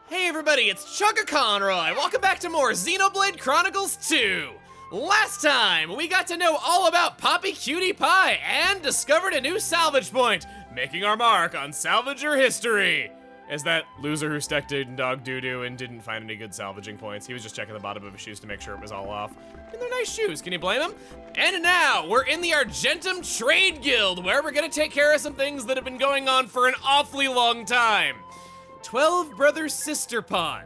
Hey everybody, it's Chugga Conroy. Welcome back to more Xenoblade Chronicles 2. Last time, we got to know all about Poppy Cutie Pie and discovered a new salvage point, making our mark on salvager history. As that loser who stuck to dog doo-doo and didn't find any good salvaging points. He was just checking the bottom of his shoes to make sure it was all off. And they're nice shoes, can you blame him? And now, we're in the Argentum Trade Guild, where we're gonna take care of some things that have been going on for an awfully long time. 12 Brothersisterpon.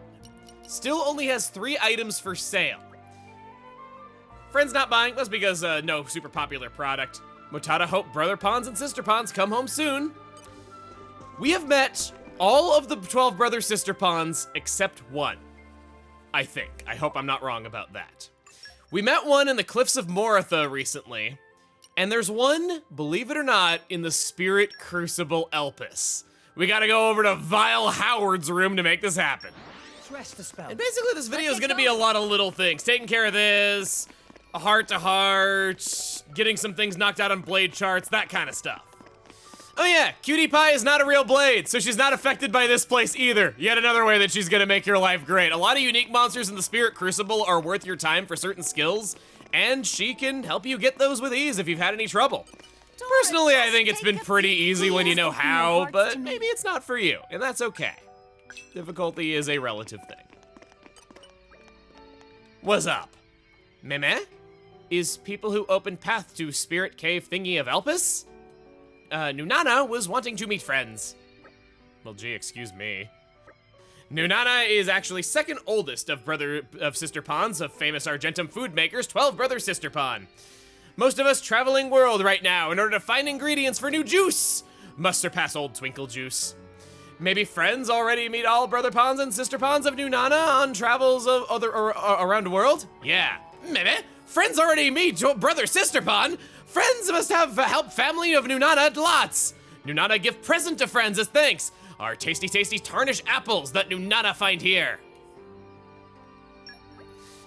Still only has 3 items for sale. Friends not buying, that's because no super popular product. Motada hope brother pawns and sister pawns come home soon. We have met all of the 12 Brothersisterpons except one. I think. I hope I'm not wrong about that. We met one in the Cliffs of Moratha recently, and there's one, believe it or not, in the Spirit Crucible Elpis. We gotta go over to Vile Howard's room to make this happen. Rest the spell. And basically this video is gonna be a lot of little things. Taking care of this, a heart-to-heart, getting some things knocked out on blade charts, that kind of stuff. Oh yeah, Cutie Pie is not a real blade, so she's not affected by this place either. Yet another way that she's gonna make your life great. A lot of unique monsters in the Spirit Crucible are worth your time for certain skills, and she can help you get those with ease if you've had any trouble. Personally, I think it's been pretty easy when you know how, but maybe it's not for you, and that's okay. Difficulty is a relative thing. What's up? Meme? Is people who open path to Spirit Cave thingy of Elpis? Nunana was wanting to meet friends. Well, gee, excuse me. Nunana is actually second oldest of Sisterpons, of famous Argentum food makers, 12 Brothersisterpon. Most of us traveling world right now in order to find ingredients for new juice must surpass old Twinkle Juice. Maybe friends already meet all brother pawns and sister pawns of Nunana on travels of around the world? Yeah. Maybe. Friends already meet Brothersisterpon. Friends must have helped family of Nunana lots. Nunana give present to friends as thanks. Our tasty tarnished apples that Nunana find here.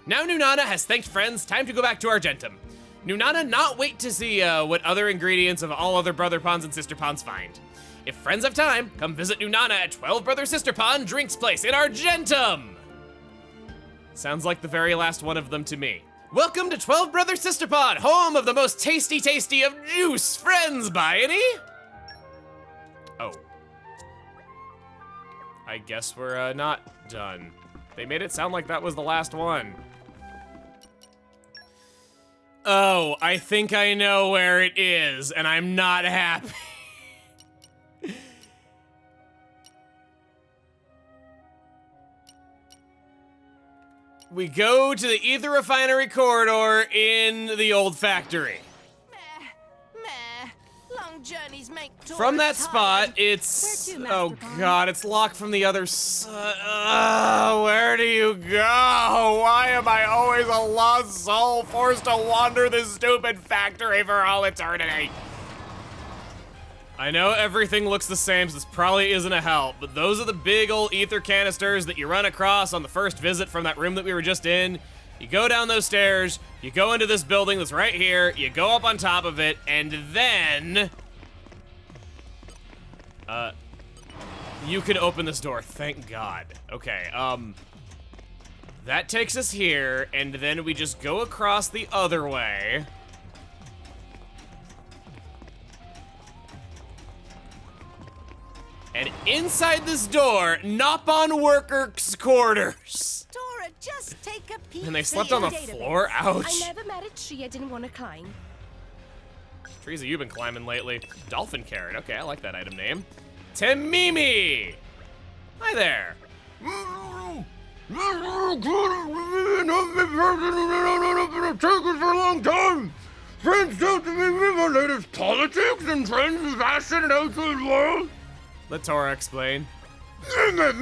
Now Nunana has thanked friends, time to go back to Argentum. Nunana not wait to see what other ingredients of all other brother pawns and sister pawns find. If friends have time, come visit Nunana at 12 Brothersisterpon Drinks Place in Argentum. Sounds like the very last one of them to me. Welcome to 12 Brothersisterpon, home of the most tasty of juice. Friends, buy any? Oh. I guess we're not done. They made it sound like that was the last one. Oh, I think I know where it is, and I'm not happy. We go to the ether refinery corridor in the old factory. Long journeys make from that spot, it's, oh god, it's locked from the other side. Where do you go? Why am I always a lost soul forced to wander this stupid factory for all eternity? I know everything looks the same, so this probably isn't a help, but those are the big old ether canisters that you run across on the first visit from that room that we were just in. You go down those stairs, you go into this building that's right here, you go up on top of it, and then... you can open this door, thank God. Okay, that takes us here, and then we just go across the other way. And inside this door, Nopon workers' quarters. Dora, just take a peek. And they slept on the floor? Ouch. I never met a tree I didn't want to climb. Trees that you've been climbing lately. Dolphin carrot. Okay, I like that item name. Temimi! Hi there. Taken for a long time. Friends don't to me my latest politics and trends, fashion, and outside world. Let Tora explain. Wait a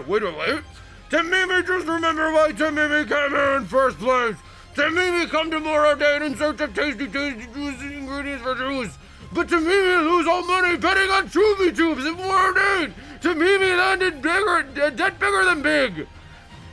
wait. Temimi, just remember why Temimi came here in first place. Temimi come to Moradane in search of tasty, juicy ingredients for juice. But Temimi lose all money betting on Chubby Tubes in Moradane. Temimi landed debt bigger than big.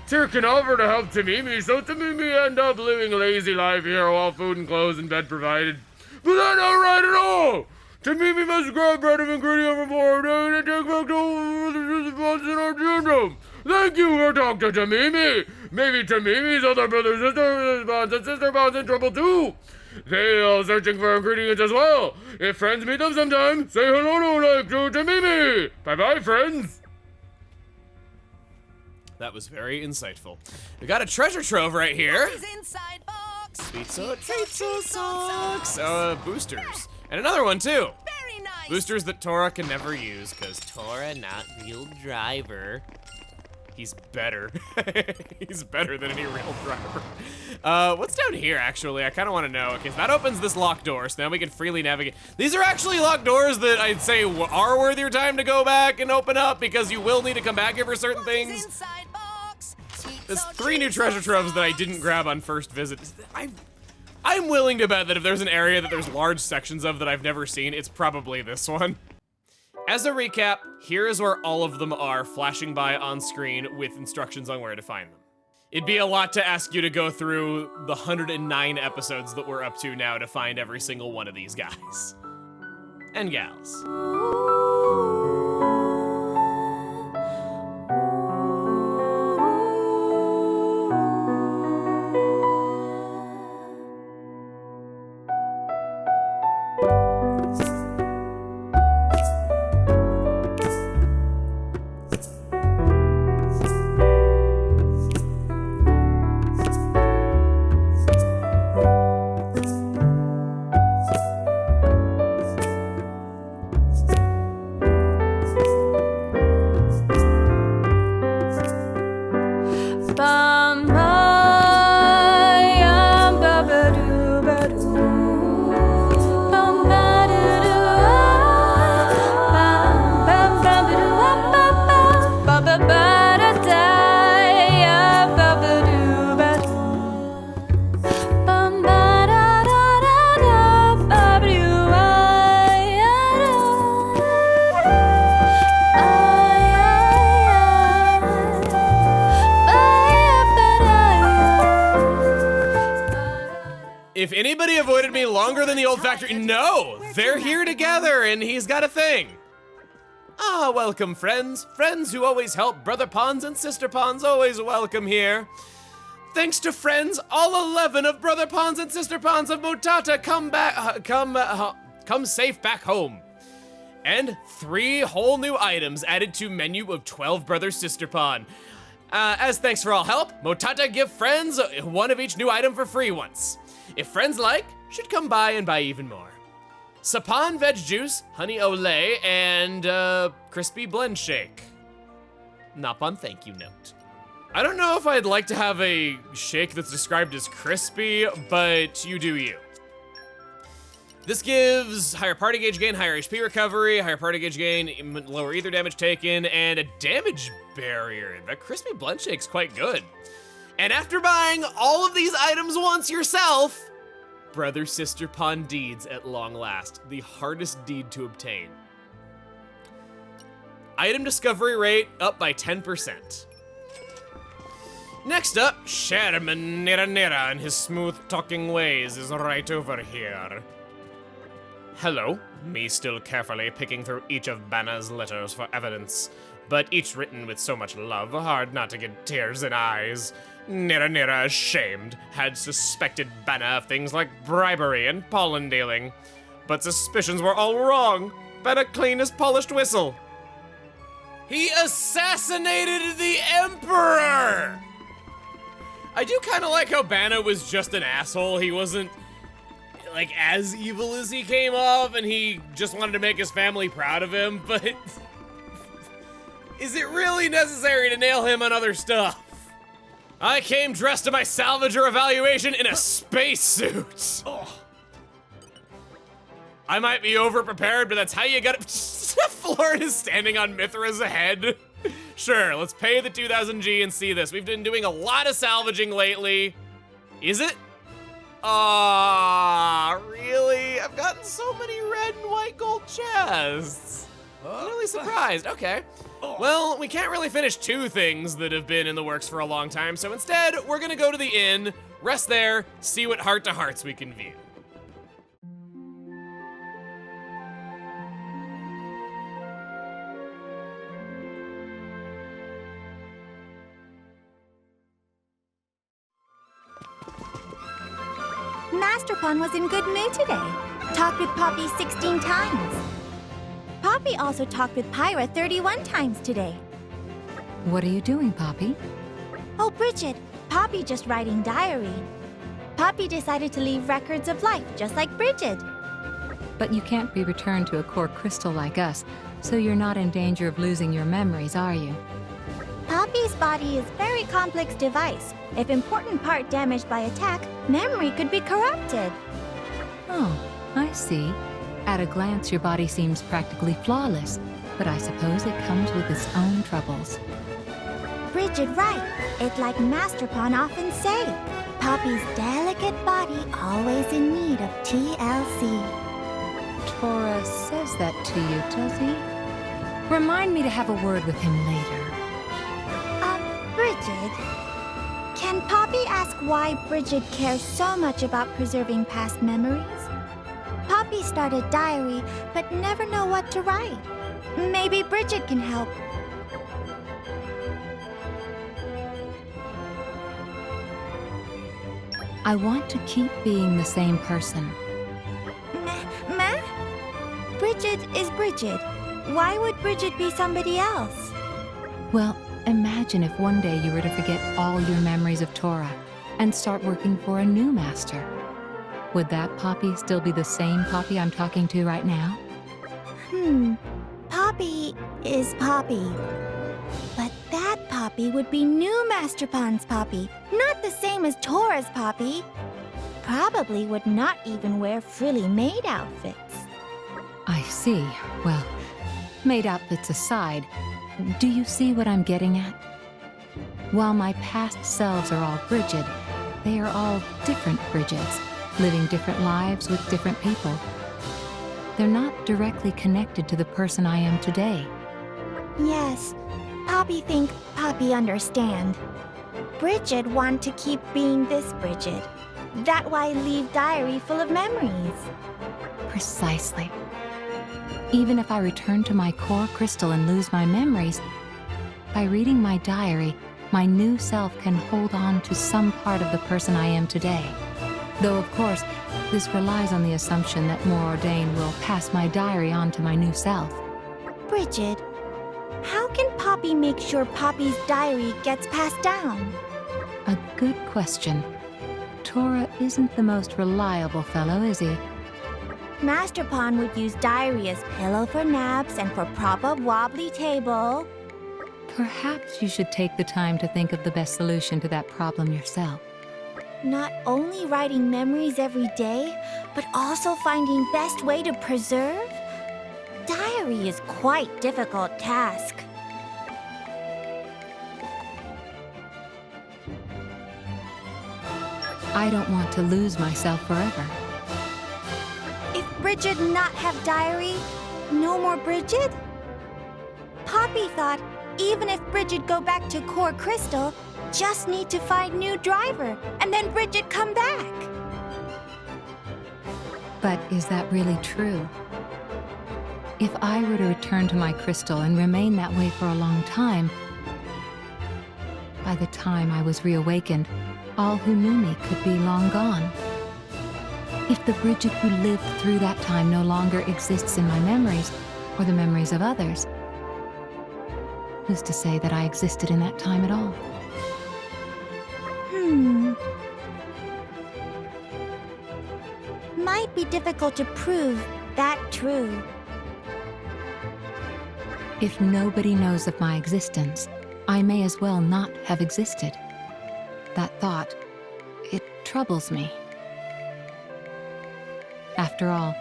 Tyr can offer to help Temimi, so Temimi end up living a lazy life here while food and clothes and bed provided. But that's not right at all. Temimi must grab bread of ingredient from Moradane and take back to the spots in Argentum. Thank you for talking to Tamimi. Maybe Tamimi's other brothers and sister-pons in trouble too. They are searching for ingredients as well. If friends meet them sometime, say hello to Tamimi. Bye-bye, friends. That was very insightful. We got a treasure trove right here. His inside box. Sweet socks. Boosters. And another one too. Very nice. Boosters that Tora can never use, because Tora not real driver. He's better. He's better than any real driver. What's down here, actually? I kind of want to know. Okay, so that opens this locked door, so now we can freely navigate. These are actually locked doors that I'd say are worth your time to go back and open up, because you will need to come back here for certain things. Inside box. There's 3 new treasure troves that I didn't grab on first visit. I'm willing to bet that if there's an area that there's large sections of that I've never seen, it's probably this one. As a recap, here is where all of them are flashing by on screen with instructions on where to find them. It'd be a lot to ask you to go through the 109 episodes that we're up to now to find every single one of these guys. And gals. If anybody avoided me longer than the old factory, no, they're here together and he's got a thing. Ah, welcome friends. Friends who always help brother pawns and sister pawns, always welcome here. Thanks to friends, all 11 of brother pawns and sister pawns of Motata come safe back home. And 3 whole new items added to menu of 12 brother sister pawn. As thanks for all help, Motata give friends 1 of each new item for free once. If friends like, should come by and buy even more. Sapan veg juice, honey olay, and crispy blend shake. Napon thank you note. I don't know if I'd like to have a shake that's described as crispy, but you do you. This gives higher party gauge gain, higher HP recovery, higher party gauge gain, lower ether damage taken, and a damage barrier. That crispy blend shake's quite good. And after buying all of these items once yourself, brother sister pawn deeds at long last, the hardest deed to obtain. Item discovery rate up by 10%. Next up, Sherman Nira Nira and his smooth talking ways is right over here. Hello, me still carefully picking through each of Banna's letters for evidence, but each written with so much love, hard not to get tears in eyes. Nira Nira, ashamed, had suspected Banna of things like bribery and pollen dealing. But suspicions were all wrong. Banna clean as polished whistle. He assassinated the Emperor! I do kind of like how Banna was just an asshole. He wasn't, like, as evil as he came off, and he just wanted to make his family proud of him, but is it really necessary to nail him on other stuff? I came dressed to my salvager evaluation in a spacesuit. Oh. I might be over-prepared, but that's how you gotta— Florin is standing on Mithra's head. Sure, let's pay the 2000 G and see this. We've been doing a lot of salvaging lately. Is it? Really? I've gotten so many red and white gold chests. I'm really surprised. Okay. Well, we can't really finish 2 things that have been in the works for a long time, so instead, we're gonna go to the inn, rest there, see what heart-to-hearts we can view. Masterpon was in good mood today. Talked with Poppy 16 times. Poppy also talked with Pyra 31 times today. What are you doing, Poppy? Oh, Bridget, Poppy just writing diary. Poppy decided to leave records of life, just like Bridget. But you can't be returned to a core crystal like us, so you're not in danger of losing your memories, are you? Poppy's body is a very complex device. If important part damaged by attack, memory could be corrupted. Oh, I see. At a glance, your body seems practically flawless, but I suppose it comes with its own troubles. Bridget right. It's like Masterpon often say. Poppy's delicate body always in need of TLC. Tora says that to you, does he? Remind me to have a word with him later. Bridget, can Poppy ask why Bridget cares so much about preserving past memories? Poppy started diary, but never know what to write. Maybe Bridget can help. I want to keep being the same person. Ma? Bridget is Bridget. Why would Bridget be somebody else? Well, imagine if one day you were to forget all your memories of Tora and start working for a new master. Would that Poppy still be the same Poppy I'm talking to right now? Poppy is Poppy. But that Poppy would be new Masterpon's Poppy, not the same as Tora's Poppy. Probably would not even wear frilly maid outfits. I see. Well, maid outfits aside, do you see what I'm getting at? While my past selves are all Bridget, they are all different Bridgets, living different lives with different people. They're not directly connected to the person I am today. Yes, Poppy think Poppy understand. Bridget want to keep being this Bridget. That why leave diary full of memories. Precisely. Even if I return to my core crystal and lose my memories, by reading my diary, my new self can hold on to some part of the person I am today. Though, of course, this relies on the assumption that Morordain will pass my diary on to my new self. Bridget, how can Poppy make sure Poppy's diary gets passed down? A good question. Tora isn't the most reliable fellow, is he? Masterpon would use diary as pillow for naps and for prop up wobbly table. Perhaps you should take the time to think of the best solution to that problem yourself. Not only writing memories every day, but also finding best way to preserve? Diary is quite difficult task. I don't want to lose myself forever. If Bridget not have diary, no more Bridget? Poppy thought even if Bridget go back to Core Crystal, just need to find new driver, and then Bridget come back. But is that really true? If I were to return to my crystal and remain that way for a long time, by the time I was reawakened, all who knew me could be long gone. If the Bridget who lived through that time no longer exists in my memories, or the memories of others, who's to say that I existed in that time at all? Might be difficult to prove that true. If nobody knows of my existence, I may as well not have existed. That thought, it troubles me. After all,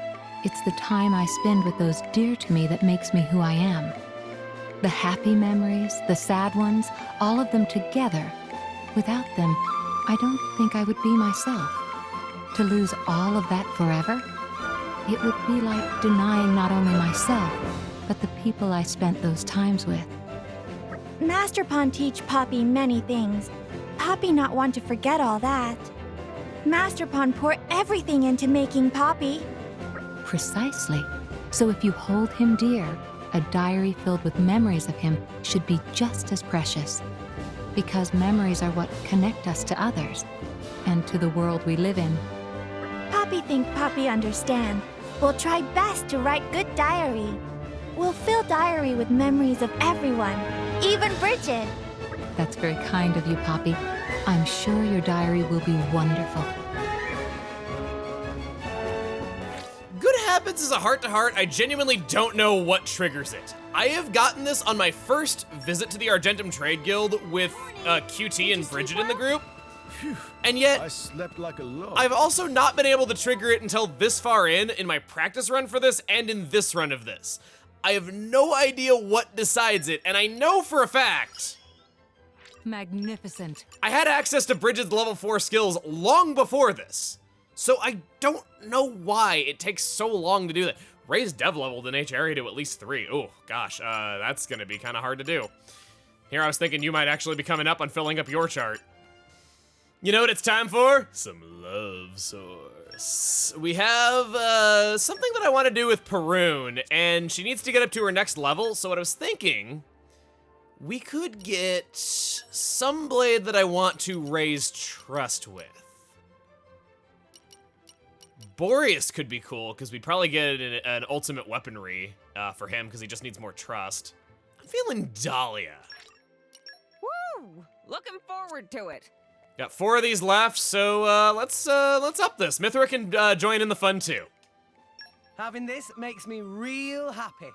it's the time I spend with those dear to me that makes me who I am. The happy memories, the sad ones, all of them together. Without them, I don't think I would be myself. To lose all of that forever, it would be like denying not only myself, but the people I spent those times with. Masterpon teach Poppy many things. Poppy not want to forget all that. Masterpon pour everything into making Poppy. Precisely. So if you hold him dear, a diary filled with memories of him should be just as precious. Because memories are what connect us to others and to the world we live in. Poppy think Poppy understand. We'll try best to write good diary. We'll fill diary with memories of everyone, even Bridget. That's very kind of you, Poppy. I'm sure your diary will be wonderful. Good Habits is a heart-to-heart. I genuinely don't know what triggers it. I have gotten this on my first visit to the Argentum Trade Guild with QT and Bridget in the group. And yet, I slept like a log. I've also not been able to trigger it until this far in my practice run for this and in this run of this. I have no idea what decides it, and I know for a fact Magnificent. I had access to Bridget's level 4 skills long before this. So I don't know why it takes so long to do that. Raise dev level in H area to at least 3. Oh, gosh, that's gonna be kind of hard to do. Here I was thinking you might actually be coming up on filling up your chart. You know what it's time for? Some love source. We have something that I want to do with Perun, and she needs to get up to her next level, so what I was thinking, we could get some blade that I want to raise trust with. Boreas could be cool, because we'd probably get an ultimate weaponry for him, because he just needs more trust. I'm feeling Dahlia. Woo! Looking forward to it. Got 4 of these left, so let's up this. Mithra can join in the fun too. Having this makes me real happy.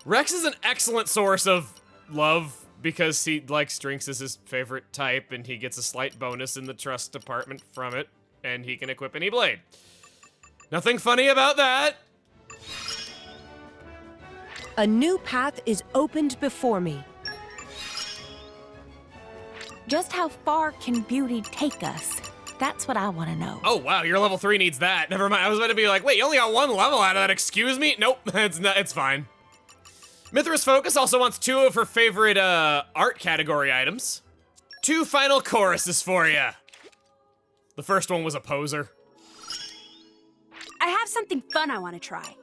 Rex is an excellent source of love because he likes drinks as his favorite type, and he gets a slight bonus in the trust department from it, and he can equip any blade. Nothing funny about that. A new path is opened before me. Just how far can beauty take us? That's what I want to know. Oh wow, your level 3 needs that. Never mind. I was about to be like, wait, you only got 1 level out of that. Excuse me? Nope, it's fine. Mithra's Focus also wants 2 of her favorite art category items. 2 final choruses for you. The first one was a poser. I have something fun I want to try.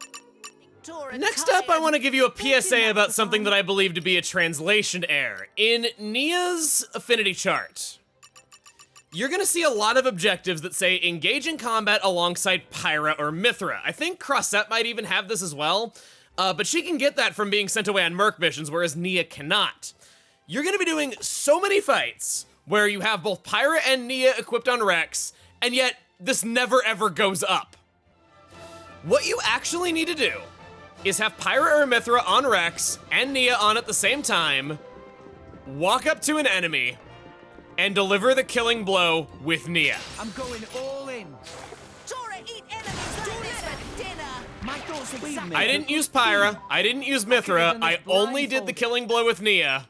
Next up, I want to give you a PSA about something that I believe to be a translation error. In Nia's affinity chart, you're gonna see a lot of objectives that say engage in combat alongside Pyra or Mithra. I think Crossette might even have this as well. But she can get that from being sent away on Merc missions, whereas Nia cannot. You're gonna be doing so many fights where you have both Pyra and Nia equipped on Rex, and yet this never ever goes up. What you actually need to do is have Pyra or Mithra on Rex and Nia on at the same time, walk up to an enemy, and deliver the killing blow with Nia. I'm going all in. Tora, eat enemies like this for dinner. My thoughts exactly. I didn't use Pyra, I didn't use Mithra, I only did the killing blow with Nia.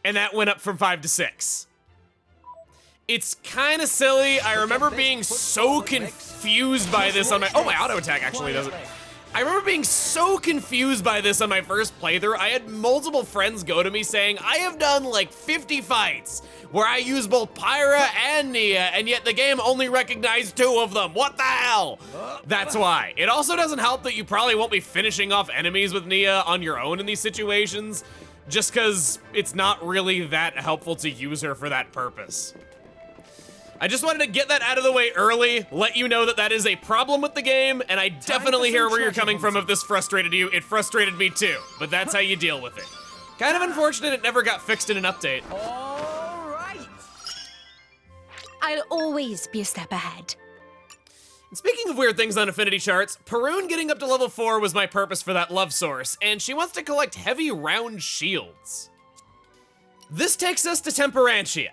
And that went up from 5 to 6. It's kind of silly. I remember being so confused by this on my... Oh, my auto attack actually does it. I remember being so confused by this on my first playthrough. I had multiple friends go to me saying, I have done like 50 fights where I use both Pyra and Nia, and yet the game only recognized 2 of them. What the hell? That's why. It also doesn't help that you probably won't be finishing off enemies with Nia on your own in these situations, just because it's not really that helpful to use her for that purpose. I just wanted to get that out of the way early, let you know that that is a problem with the game, and I definitely hear where you're coming from if this frustrated you. It frustrated me too, but that's how you deal with it. Kind of unfortunate it never got fixed in an update. All right. I'll always be a step ahead. And speaking of weird things on affinity charts, Perun getting up to level 4 was my purpose for that love source, and she wants to collect heavy round shields. This takes us to Temperantia.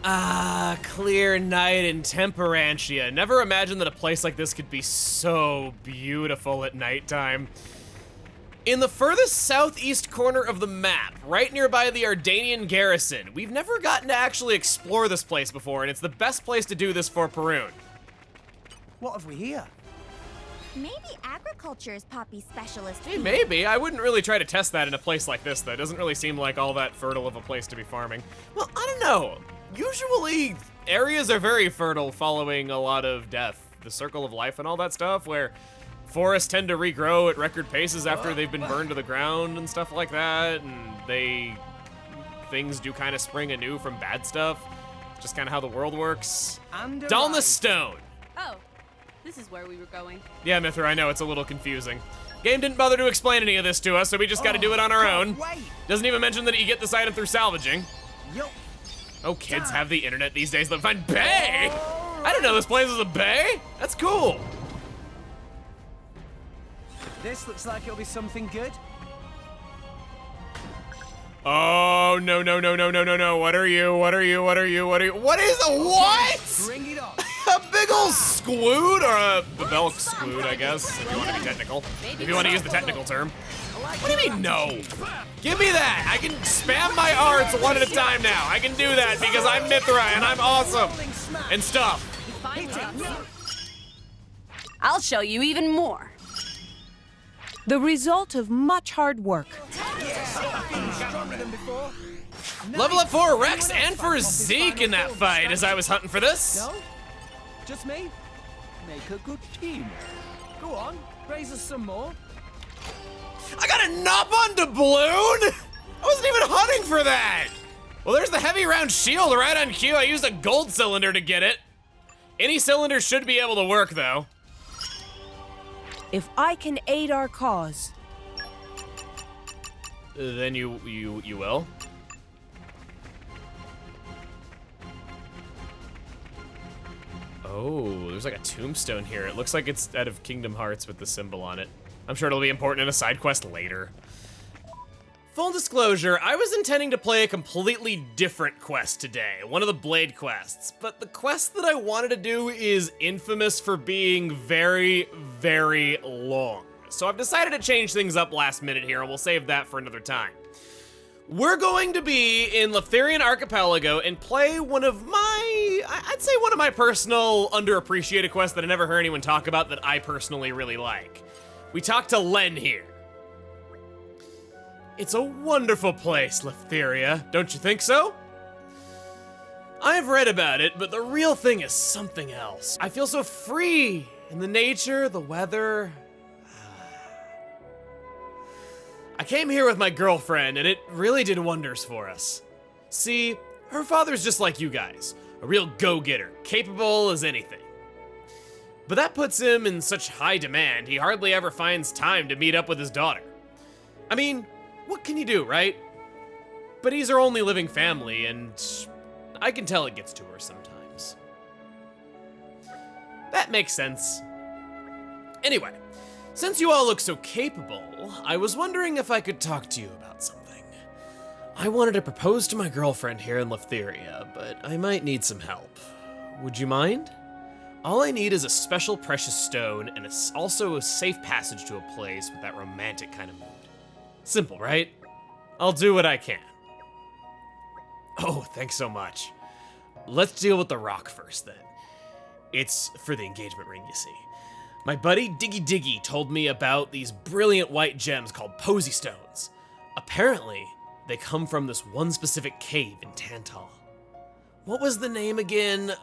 Ah, clear night in Temperantia. Never imagined that a place like this could be so beautiful at nighttime. In the furthest southeast corner of the map, right nearby the Ardanian garrison, we've never gotten to actually explore this place before, and it's the best place to do this for Perun. What have we here? Maybe agriculture is Poppy's specialist. Hey, maybe. I wouldn't really try to test that in a place like this, though. It doesn't really seem like all that fertile of a place to be farming. Well, I don't know. Usually, areas are very fertile following a lot of death. The circle of life and all that stuff, where forests tend to regrow at record paces after they've been burned to the ground and stuff like that, and things do kind of spring anew from bad stuff. Just kind of how the world works. Down the stone. Oh, this is where we were going. Yeah, Mithra, I know, it's a little confusing. Game didn't bother to explain any of this to us, so we just gotta do it on our own. Doesn't even mention that you get this item through salvaging. Oh, kids have the internet these days. They'll find bay! I didn't know this place was a bay. That's cool. This looks like it'll be something good. Oh, no, no, no, no, no, no, no. What are you? What are you? What are you? What are you? What is a what? Bring it on. A big ol' squood, or a Babelk squood, I guess, if you want to be technical. If you want to use the technical term. What do you mean, no? Give me that. I can spam my arts one at a time now. I can do that because I'm Mithra and I'm awesome. And stuff. I'll show you even more. The result of much hard work. Level up for Rex and for Zeke in that fight as I was hunting for this. No? Just me? Make a good team. Go on, raise us some more. I got a Nop on doubloon? I wasn't even hunting for that. Well, there's the heavy round shield right on cue. I used a gold cylinder to get it. Any cylinder should be able to work, though. If I can aid our cause. Then you will. Oh, there's like a tombstone here. It looks like it's out of Kingdom Hearts with the symbol on it. I'm sure it'll be important in a side quest later. Full disclosure, I was intending to play a completely different quest today, one of the Blade quests, but the quest that I wanted to do is infamous for being very, very long. So I've decided to change things up last minute here, and we'll save that for another time. We're going to be in Leftherian Archipelago and play one of I'd say one of my personal underappreciated quests that I never heard anyone talk about that I personally really like. We talked to Len here. It's a wonderful place, Leftheria, don't you think so? I've read about it, but the real thing is something else. I feel so free in the nature, the weather. I came here with my girlfriend, and it really did wonders for us. See, her father's just like you guys, a real go-getter, capable as anything. But that puts him in such high demand, he hardly ever finds time to meet up with his daughter. I mean, what can you do, right? But he's her only living family, and I can tell it gets to her sometimes. That makes sense. Anyway, since you all look so capable, I was wondering if I could talk to you about something. I wanted to propose to my girlfriend here in Leftheria, but I might need some help. Would you mind? All I need is a special precious stone and also a safe passage to a place with that romantic kind of mood. Simple, right? I'll do what I can. Oh, thanks so much. Let's deal with the rock first then. It's for the engagement ring, you see. My buddy Diggy Diggy told me about these brilliant white gems called posy stones. Apparently, they come from this one specific cave in Tantal. What was the name again?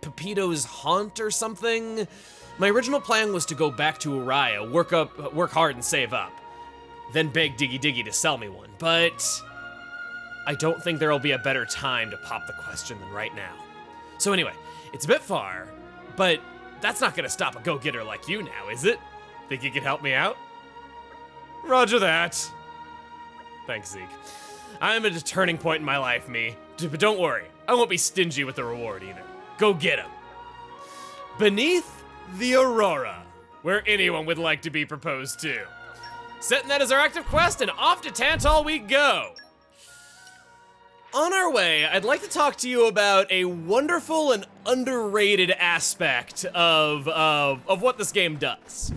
Pepito's Haunt or something? My original plan was to go back to Aurora, work hard and save up. Then beg Diggy Diggy to sell me one, but I don't think there'll be a better time to pop the question than right now. So anyway, it's a bit far, but that's not gonna stop a go-getter like you now, is it? Think you could help me out? Roger that. Thanks, Zeke. I'm at a turning point in my life, me. But don't worry, I won't be stingy with the reward either. Go get him. Beneath the Aurora, where anyone would like to be proposed to. Setting that as our active quest, and off to Tantal we go. On our way, I'd like to talk to you about a wonderful and underrated aspect of what this game does.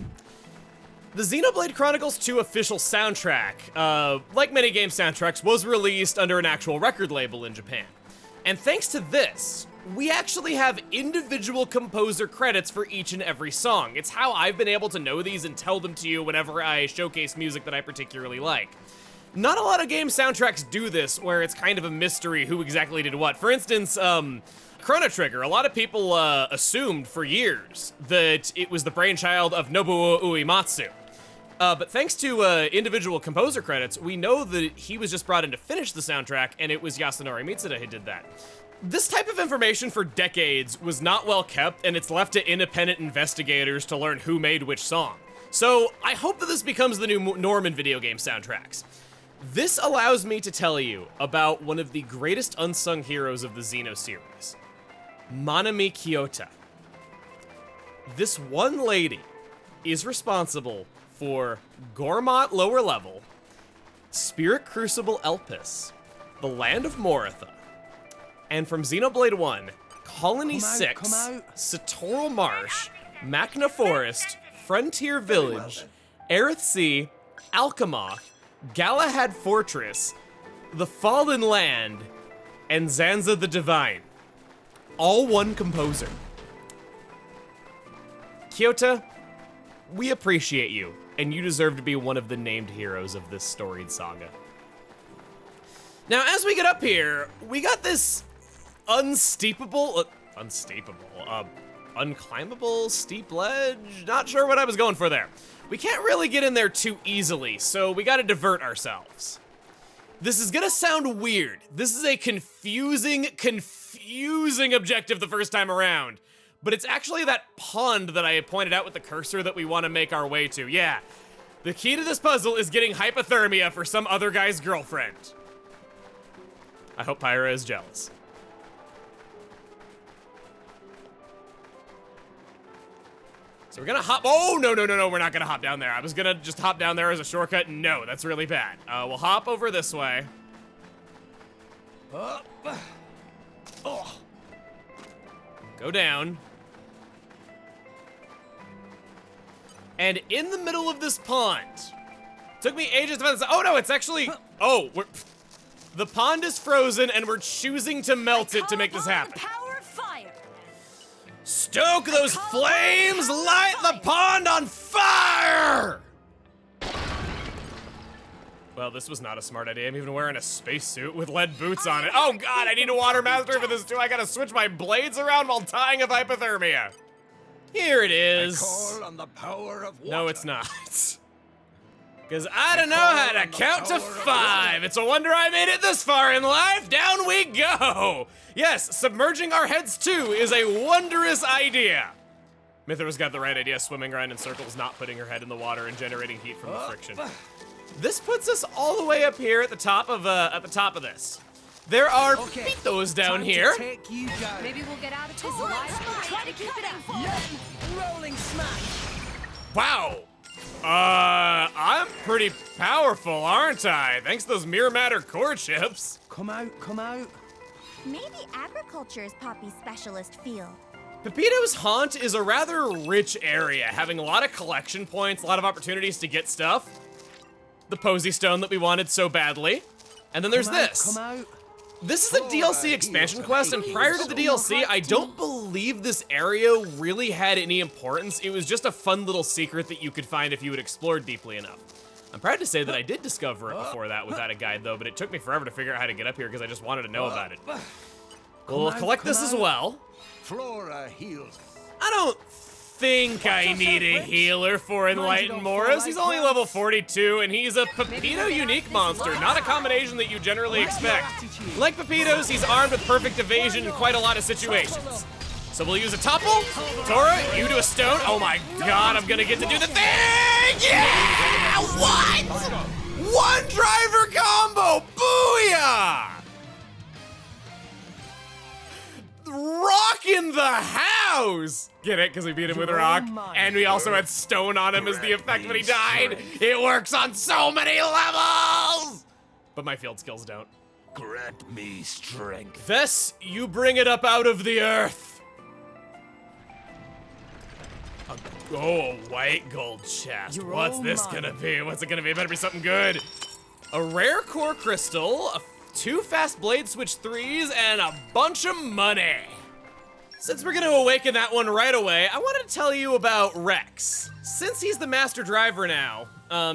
The Xenoblade Chronicles 2 official soundtrack, like many game soundtracks, was released under an actual record label in Japan. And thanks to this, we actually have individual composer credits for each and every song. It's how I've been able to know these and tell them to you whenever I showcase music that I particularly like. Not a lot of game soundtracks do this, where it's kind of a mystery who exactly did what. For instance, Chrono Trigger, a lot of people assumed for years that it was the brainchild of Nobuo Uematsu. But thanks to individual composer credits, we know that he was just brought in to finish the soundtrack, and it was Yasunori Mitsuda who did that. This type of information for decades was not well kept, and it's left to independent investigators to learn who made which song. So I hope that this becomes the new norm in video game soundtracks. This allows me to tell you about one of the greatest unsung heroes of the Xeno series, Manami Kiyota. This one lady is responsible for Gormott Lower Level, Spirit Crucible Elpis, the Land of Moratha, and from Xenoblade 1, Colony 6, Satoral Marsh, Machna Forest, Frontier Village, Aerith Sea, Alchemoth, Galahad Fortress, The Fallen Land, and Zanza the Divine. All one composer. Kiyota, we appreciate you, and you deserve to be one of the named heroes of this storied saga. Now, as we get up here, we got this unclimbable steep ledge? Not sure what I was going for there. We can't really get in there too easily, so we gotta divert ourselves. This is gonna sound weird. This is a confusing objective the first time around. But it's actually that pond that I pointed out with the cursor that we want to make our way to. Yeah, the key to this puzzle is getting hypothermia for some other guy's girlfriend. I hope Pyra is jealous. So we're gonna hop, oh, no, we're not gonna hop down there. I was gonna just hop down there as a shortcut. No, that's really bad. We'll hop over this way. Up. Oh. Go down. And in the middle of this pond, took me ages to find this. Oh no, it's actually, oh, the pond is frozen and we're choosing to melt it to make this happen. Power of fire. Stoke those flames, light the pond on fire! Well, this was not a smart idea. I'm even wearing a spacesuit with lead boots on it. Oh god, I need a water master for this too. I gotta switch my blades around while dying of hypothermia. Here it is. I call on the power of water. No, it's not. Because I don't know how to count to 5. It's a wonder I made it this far in life. Down we go. Yes, submerging our heads too is a wondrous idea. Mithra's got the right idea. Swimming around in circles, not putting her head in the water and generating heat from the friction. This puts us all the way up here at the top of this. There are pitos down here. Maybe we'll get out of this alive. Try to keep it up. Yeah. Rolling smash. Wow. I'm pretty powerful, aren't I? Thanks to those mirror matter core chips. Come out. Maybe agriculture is Poppy's specialist field. Pepito's haunt is a rather rich area, having a lot of collection points, a lot of opportunities to get stuff. The Posy Stone that we wanted so badly. And then there's this. Come out. This is a DLC expansion quest, and prior to the DLC, I don't believe this area really had any importance. It was just a fun little secret that you could find if you had explored deeply enough. I'm proud to say that I did discover it before that without a guide, though, but it took me forever to figure out how to get up here because I just wanted to know about it. We'll collect this as well. Flora heals. I don't think I need a healer for Enlightened Morris. He's only level 42, and he's a Pepito unique monster, not a combination that you generally expect. Like Pepito's, he's armed with perfect evasion in quite a lot of situations. So we'll use a topple. Tora, you do a stone. Oh my god, I'm gonna get to do the thing! Yeah! What? One driver combo! Booyah! Rock in the house! Get it? Because we beat him with a rock. And we also had stone on him as the effect when he died. It works on so many levels! But my field skills don't. Grant me strength. Thus, you bring it up out of the earth. A white gold chest. What's this gonna be? What's it gonna be? It better be something good. A rare core crystal, 2 fast blade switch 3s, and a bunch of money. Since we're gonna awaken that one right away, I wanted to tell you about Rex. Since he's the master driver now,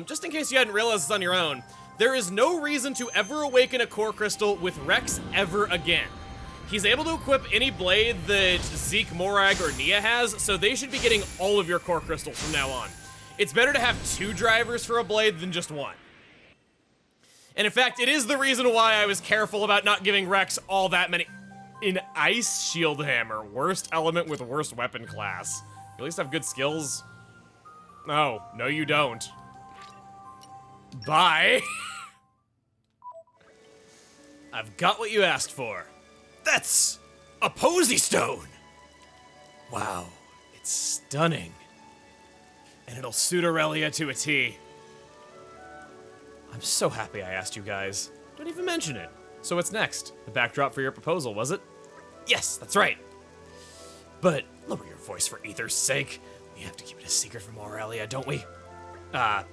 just in case you hadn't realized this on your own, there is no reason to ever awaken a core crystal with Rex ever again. He's able to equip any blade that Zeke, Morag, or Nia has, so they should be getting all of your core crystals from now on. It's better to have 2 drivers for a blade than just 1. And in fact, it is the reason why I was careful about not giving Rex all that many. An Ice Shield Hammer, worst element with worst weapon class. You at least have good skills. Oh, no you don't. Bye. I've got what you asked for. That's a Posy Stone. Wow, it's stunning. And it'll suit Aurelia to a T. I'm so happy I asked you guys. Don't even mention it. So what's next? The backdrop for your proposal, was it? Yes, that's right. But lower your voice for Ether's sake. We have to keep it a secret from Aurelia, don't we?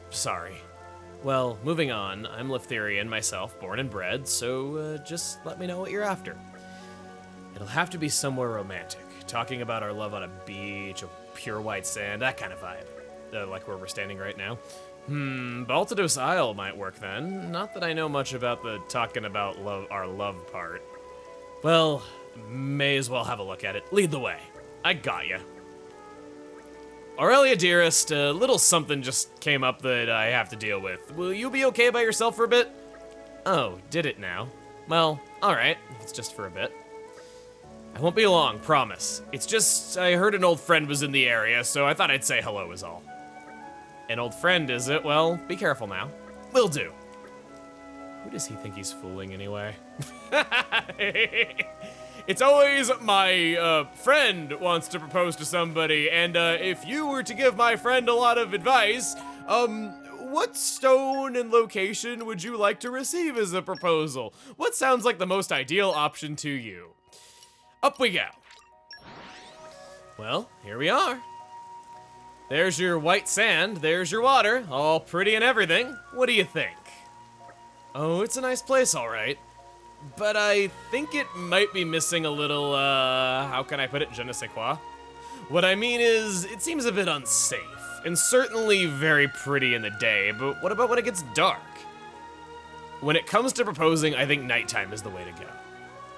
Sorry. Well, moving on, I'm Leftherian myself, born and bred, so just let me know what you're after. It'll have to be somewhere romantic, talking about our love on a beach of pure white sand, that kind of vibe. Like where we're standing right now. Baltados Isle might work then. Not that I know much about the talking about our love part. Well, may as well have a look at it. Lead the way. I got ya. Aurelia, dearest, a little something just came up that I have to deal with. Will you be okay by yourself for a bit? Oh, did it now? Well, alright, if it's just for a bit. I won't be long, promise. It's just, I heard an old friend was in the area, so I thought I'd say hello is all. An old friend, is it? Well, be careful now. Will do. Who does he think he's fooling anyway? It's always my friend wants to propose to somebody, and if you were to give my friend a lot of advice, what stone and location would you like to receive as a proposal? What sounds like the most ideal option to you? Up we go. Well, here we are. There's your white sand, there's your water, all pretty and everything. What do you think? Oh, it's a nice place, all right. But I think it might be missing a little, how can I put it, je ne sais quoi? What I mean is, it seems a bit unsafe, and certainly very pretty in the day, but what about when it gets dark? When it comes to proposing, I think nighttime is the way to go.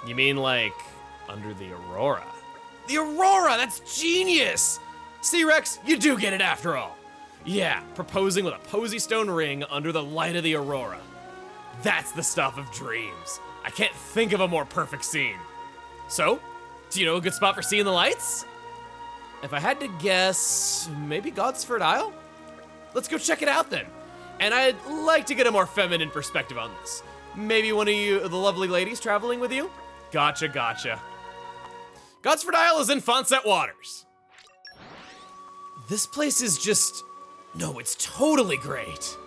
You mean like, under the Aurora? The Aurora, that's genius! See, Rex, you do get it after all. Yeah, proposing with a Posy Stone ring under the light of the Aurora. That's the stuff of dreams. I can't think of a more perfect scene. So, do you know a good spot for seeing the lights? If I had to guess, maybe Godsford Isle? Let's go check it out then. And I'd like to get a more feminine perspective on this. Maybe one of you, the lovely ladies traveling with you? Gotcha, gotcha. Godsford Isle is in Fawcett Waters. This place is just, no, it's totally great.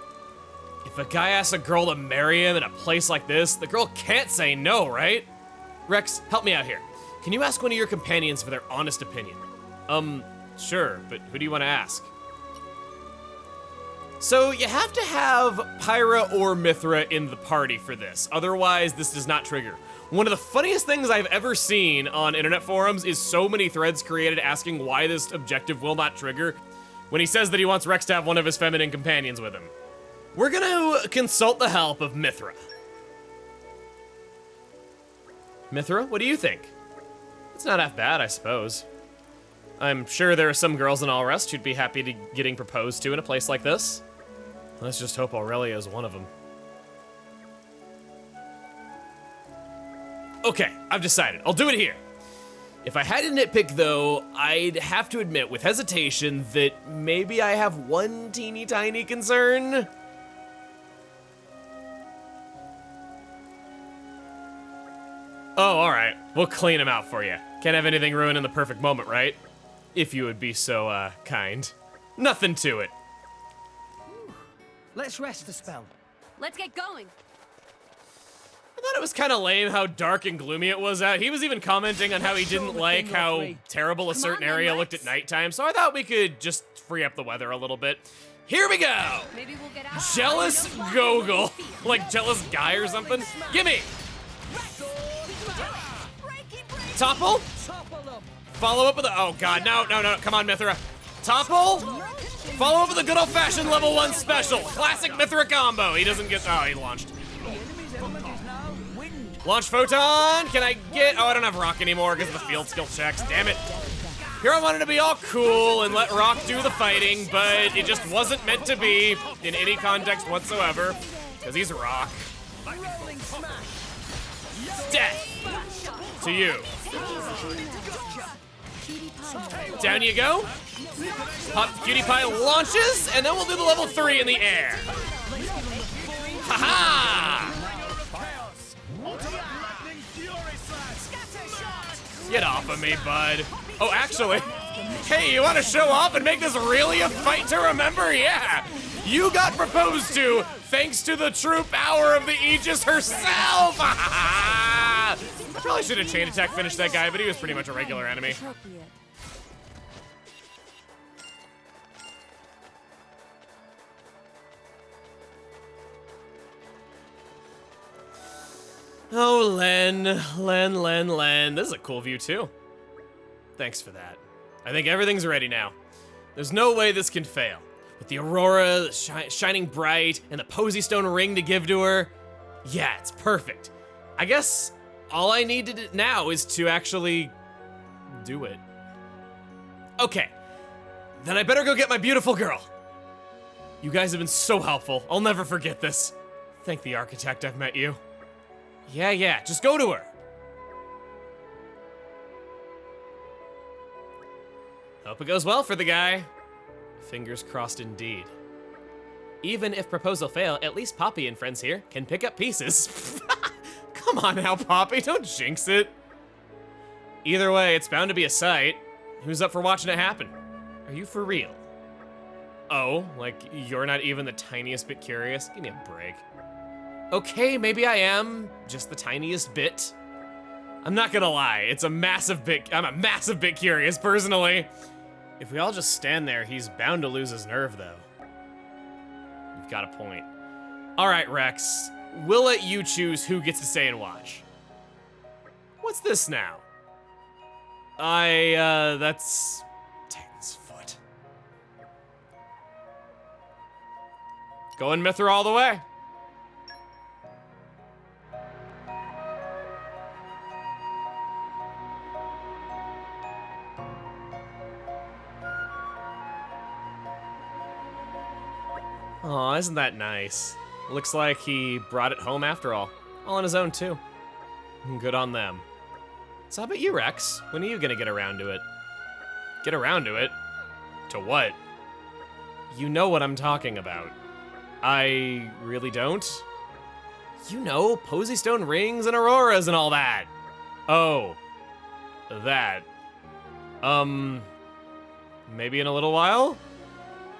If a guy asks a girl to marry him in a place like this, the girl can't say no, right? Rex, help me out here. Can you ask one of your companions for their honest opinion? Sure, but who do you want to ask? So you have to have Pyra or Mithra in the party for this, otherwise this does not trigger. One of the funniest things I've ever seen on internet forums is so many threads created asking why this objective will not trigger when he says that he wants Rex to have one of his feminine companions with him. We're gonna consult the help of Mithra. Mithra, what do you think? It's not half bad, I suppose. I'm sure there are some girls in Alrest who'd be happy to getting proposed to in a place like this. Let's just hope Aurelia is one of them. Okay, I've decided. I'll do it here. If I had to nitpick, though, I'd have to admit with hesitation that maybe I have one teeny tiny concern. Oh, all right. We'll clean him out for you. Can't have anything ruin in the perfect moment, right? If you would be so, kind. Nothing to it. Let's rest a spell. Let's get going. I thought it was kind of lame how dark and gloomy it was out. He was even commenting on how he didn't like how terrible a certain area looked at nighttime, so I thought we could just free up the weather a little bit. Here we go! Maybe we'll get out. Jealous Gogol. Like jealous guy or something. Gimme! Topple? Follow up with a, oh god, no, come on, Mithra. Topple? Follow up with a good old-fashioned level 1 special. Classic Mithra combo. He doesn't get, oh, he launched. The enemy's element is now wind. Launch photon. Can I get? Oh, I don't have rock anymore because of the field skill checks. Damn it. Here I wanted to be all cool and let rock do the fighting, but it just wasn't meant to be in any context whatsoever because he's rock. Death to you. Down you go. Pop Cutie Pie launches, and then we'll do the level 3 in the air. Ha-ha! Get off of me, bud. Oh, actually, hey, you want to show off and make this really a fight to remember? Yeah. You got proposed to thanks to the true power of the Aegis herself. I probably should have chain attack finished that guy, but he was pretty much a regular enemy. Oh, Len. This is a cool view, too. Thanks for that. I think everything's ready now. There's no way this can fail. With the Aurora shining bright and the Posy Stone ring to give to her. Yeah, it's perfect. I guess all I need to do now is to actually do it. Okay, then I better go get my beautiful girl. You guys have been so helpful. I'll never forget this. Thank the architect I've met you. Yeah, just go to her. Hope it goes well for the guy. Fingers crossed indeed. Even if proposal fail, at least Poppy and friends here can pick up pieces. Come on now, Poppy, don't jinx it. Either way, it's bound to be a sight. Who's up for watching it happen? Are you for real? Oh, like you're not even the tiniest bit curious? Give me a break. Okay, maybe I am just the tiniest bit. I'm not gonna lie, I'm a massive bit curious personally. If we all just stand there, he's bound to lose his nerve though. You've got a point. All right, Rex, we'll let you choose who gets to stay and watch. What's this now? That's Titan's foot. Going Mithra all the way. Aw, isn't that nice? Looks like he brought it home after all on his own too. Good on them. So how about you, Rex? When are you gonna get around to it? Get around to it? To what? You know what I'm talking about. I really don't? You know, Posy Stone rings and Auroras and all that. Oh, that. Maybe in a little while?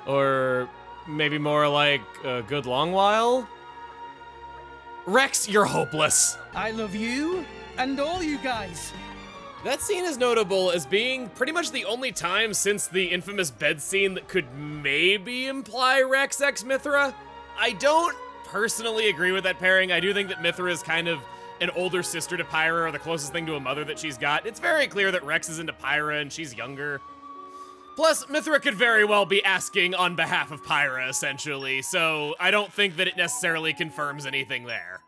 Or maybe more like a good long while? Rex, you're hopeless. I love you and all you guys. That scene is notable as being pretty much the only time since the infamous bed scene that could maybe imply Rex x Mithra. I don't personally agree with that pairing. I do think that Mithra is kind of an older sister to Pyra, or the closest thing to a mother that she's got. It's very clear that Rex is into Pyra and she's younger. Plus, Mithra could very well be asking on behalf of Pyra, essentially, so I don't think that it necessarily confirms anything there.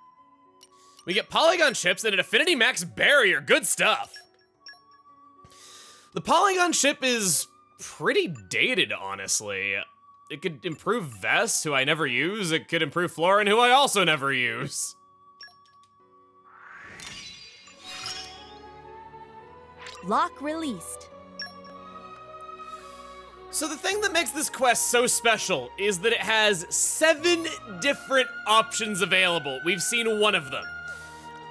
We get polygon chips and an affinity max barrier. Good stuff. The polygon chip is pretty dated, honestly. It could improve Vess, who I never use. It could improve Florin, who I also never use. Lock released. So the thing that makes this quest so special is that it has 7 different options available. We've seen one of them.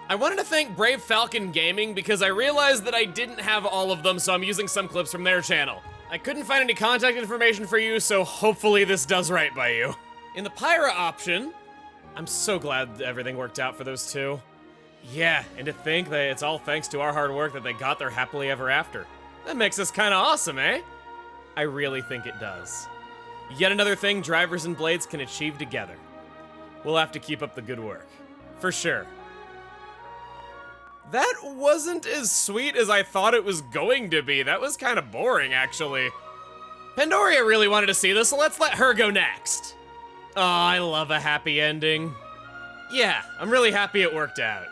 I wanted to thank Brave Falcon Gaming because I realized that I didn't have all of them, so I'm using some clips from their channel. I couldn't find any contact information for you, so hopefully this does right by you. In the Pyra option, I'm so glad everything worked out for those two. Yeah, and to think that it's all thanks to our hard work that they got their happily ever after. That makes us kinda awesome, eh? I really think it does. Yet another thing drivers and blades can achieve together. We'll have to keep up the good work. For sure. That wasn't as sweet as I thought it was going to be. That was kind of boring, actually. Pandoria really wanted to see this, so let's let her go next. Oh, I love a happy ending. Yeah, I'm really happy it worked out.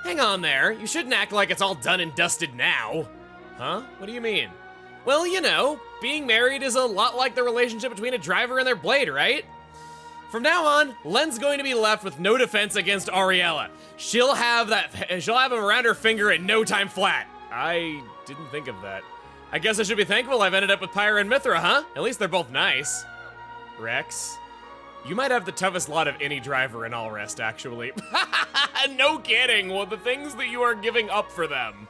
Hang on there, you shouldn't act like it's all done and dusted now. Huh? What do you mean? Well, you know, being married is a lot like the relationship between a driver and their blade, right? From now on, Len's going to be left with no defense against Auriella. She'll have him around her finger in no time flat. I didn't think of that. I guess I should be thankful I've ended up with Pyra and Mithra, huh? At least they're both nice. Rex, you might have the toughest lot of any driver in Alrest, actually. No kidding, well, the things that you are giving up for them.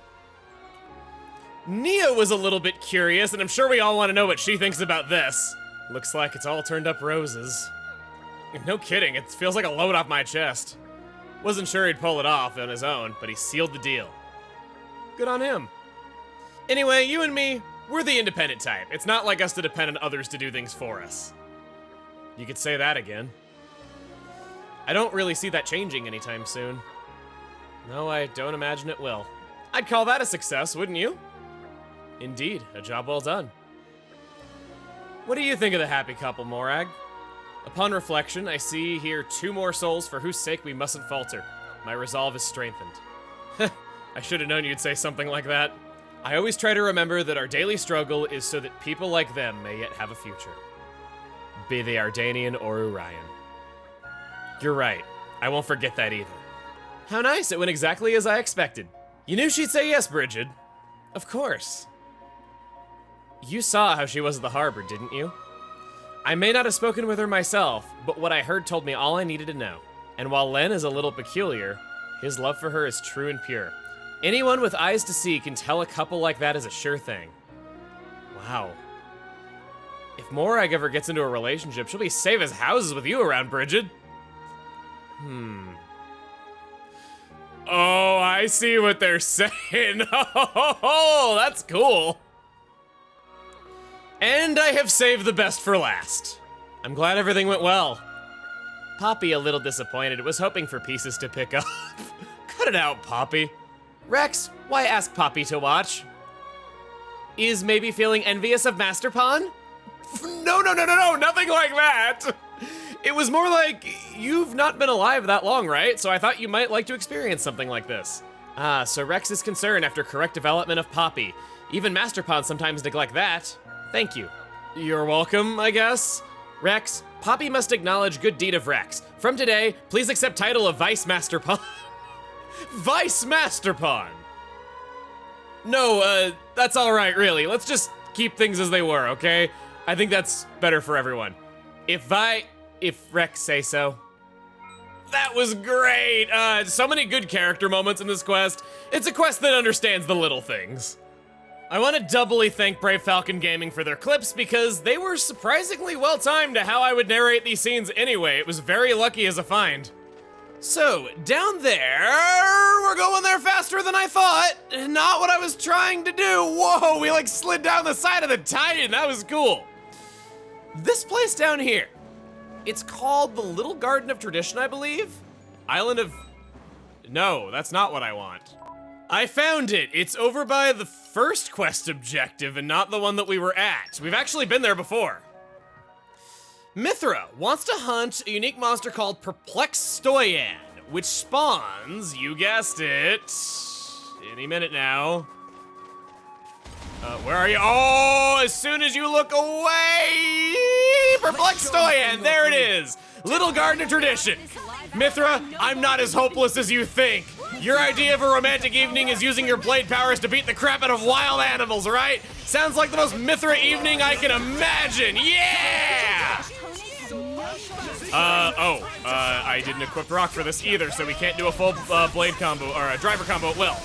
Nia was a little bit curious, and I'm sure we all want to know what she thinks about this. Looks like it's all turned up roses. No kidding, it feels like a load off my chest. Wasn't sure he'd pull it off on his own, but he sealed the deal. Good on him. Anyway, you and me, we're the independent type. It's not like us to depend on others to do things for us. You could say that again. I don't really see that changing anytime soon. No, I don't imagine it will. I'd call that a success, wouldn't you? Indeed, a job well done. What do you think of the happy couple, Morag? Upon reflection, I see here 2 more souls for whose sake we mustn't falter. My resolve is strengthened. I should have known you'd say something like that. I always try to remember that our daily struggle is so that people like them may yet have a future. Be they Ardanian or Urian. You're right. I won't forget that either. How nice, it went exactly as I expected. You knew she'd say yes, Bridget. Of course. You saw how she was at the harbor, didn't you? I may not have spoken with her myself, but what I heard told me all I needed to know. And while Len is a little peculiar, his love for her is true and pure. Anyone with eyes to see can tell a couple like that is a sure thing. Wow. If Morag ever gets into a relationship, she'll be safe as houses with you around, Bridget. Oh, I see what they're saying. Oh, that's cool. And I have saved the best for last. I'm glad everything went well. Poppy a little disappointed, was hoping for pieces to pick up. Cut it out, Poppy. Rex, why ask Poppy to watch? Is maybe feeling envious of Masterpon? No, nothing like that. It was more like, you've not been alive that long, right? So I thought you might like to experience something like this. Ah, so Rex is concerned after correct development of Poppy. Even Masterpon sometimes neglect that. Thank you. You're welcome, I guess. Rex, Poppy must acknowledge good deed of Rex. From today, please accept title of Vice Masterpon. Vice Masterpon. No, that's all right, really. Let's just keep things as they were, okay? I think that's better for everyone. If Rex say so. That was great. So many good character moments in this quest. It's a quest that understands the little things. I want to doubly thank Brave Falcon Gaming for their clips because they were surprisingly well timed to how I would narrate these scenes anyway. It was very lucky as a find. So, down there, we're going there faster than I thought. Not what I was trying to do. Whoa, we like slid down the side of the Titan. That was cool. This place down here, it's called the Little Garden of Tradition, I believe? Island of... No, that's not what I want. I found it. It's over by the first quest objective and not the one that we were at. We've actually been there before. Mithra wants to hunt a unique monster called Perplexed Stoyan, which spawns, you guessed it, any minute now. Where are you? Oh, as soon as you look away! Perplexed Stoyan, there it is! Little Garden of Tradition. Mithra, I'm not as hopeless as you think. Your idea of a romantic evening is using your blade powers to beat the crap out of wild animals, right? Sounds like the most Mithra evening I can imagine, yeah! I didn't equip Rock for this either, so we can't do a full blade combo, or a driver combo at will.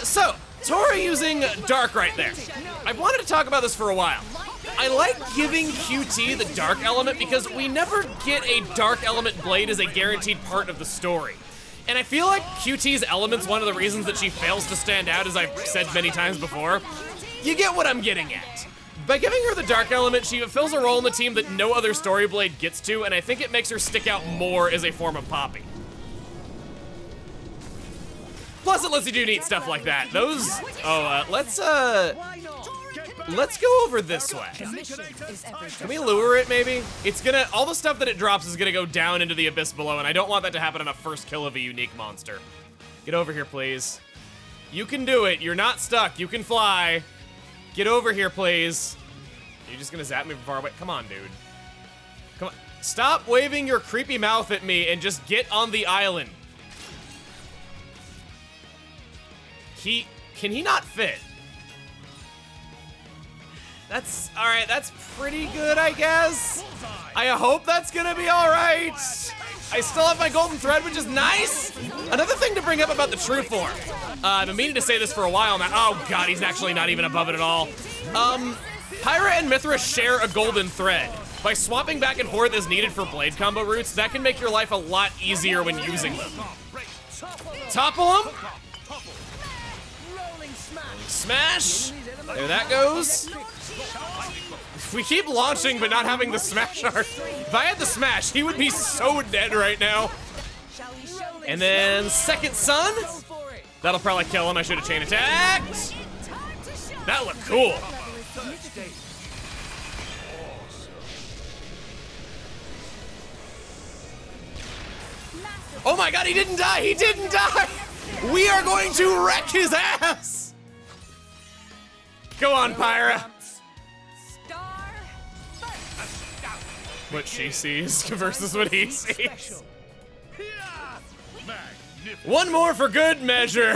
So, Tora using Dark right there. I've wanted to talk about this for a while. I like giving QT the Dark element because we never get a Dark element blade as a guaranteed part of the story. And I feel like QT's element's one of the reasons that she fails to stand out, as I've said many times before. You get what I'm getting at. By giving her the Dark element, she fulfills a role in the team that no other story blade gets to, and I think it makes her stick out more as a form of Poppy. Plus, it lets you do neat stuff like that. Those, let's go over this way. Can we lure it, maybe? It's gonna, all the stuff that it drops is gonna go down into the abyss below, and I don't want that to happen on a first kill of a unique monster. Get over here, please. You can do it. You're not stuck. You can fly. Get over here, please. You're just gonna zap me from far away? Come on, dude. Come on. Stop waving your creepy mouth at me and just get on the island. Can he not fit? That's, all right, that's pretty good, I guess. I hope that's gonna be all right. I still have my golden thread, which is nice. Another thing to bring up about the true form. I've been meaning to say this for a while now. Oh God, he's actually not even above it at all. Pyra and Mithra share a golden thread. By swapping back and forth as needed for blade combo routes, that can make your life a lot easier when using them. Topple him. Smash. There that goes. We keep launching but not having the smash art. If I had the smash, he would be so dead right now. And then second sun. That'll probably kill him. I should have chain attacked. That looked cool. Oh my God, he didn't die. He didn't die. We are going to wreck his ass. Go on, Pyra. What she sees versus what he sees. One more for good measure.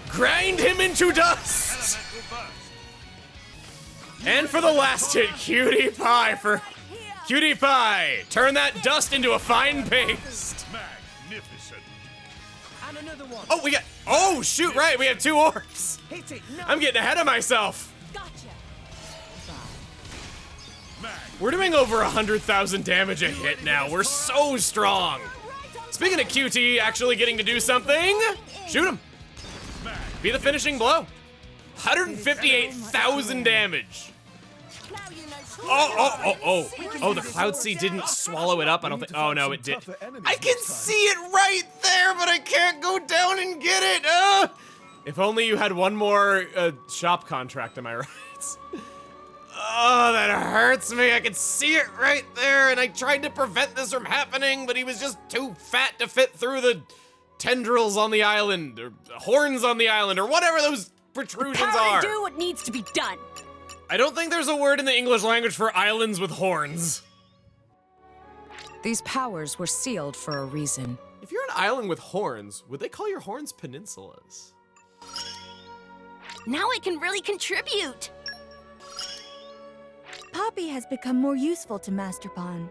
Grind him into dust. And for the last hit, Cutie Pie for Cutie Pie. Turn that dust into a fine paste. Oh, we got, oh shoot, right, we have 2 orbs. I'm getting ahead of myself. We're doing over 100,000 damage a hit now. We're so strong. Speaking of QT actually getting to do something, shoot him. Be the finishing blow. 158,000 damage. Oh, the Cloud Sea didn't swallow it up. I don't think, oh no, it did. I can see it right there, but I can't go down and get it. If only you had one more shop contract, am I right? Oh, that hurts me. I can see it right there, and I tried to prevent this from happening, but he was just too fat to fit through the tendrils on the island, or horns on the island, or whatever those protrusions are. Do what needs to be done. I don't think there's a word in the English language for islands with horns. These powers were sealed for a reason. If you're an island with horns, would they call your horns peninsulas? Now I can really contribute. Poppy has become more useful to Master Pon.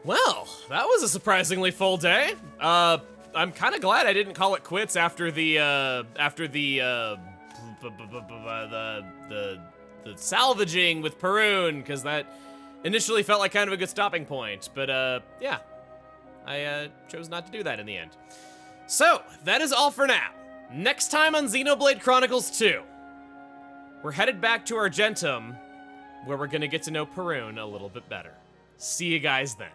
Well, that was a surprisingly full day. I'm kind of glad I didn't call it quits after the salvaging with Perun, because that initially felt like kind of a good stopping point. But yeah, I chose not to do that in the end. So that is all for now. Next time on Xenoblade Chronicles 2, we're headed back to Argentum, where we're gonna get to know Perun a little bit better. See you guys then.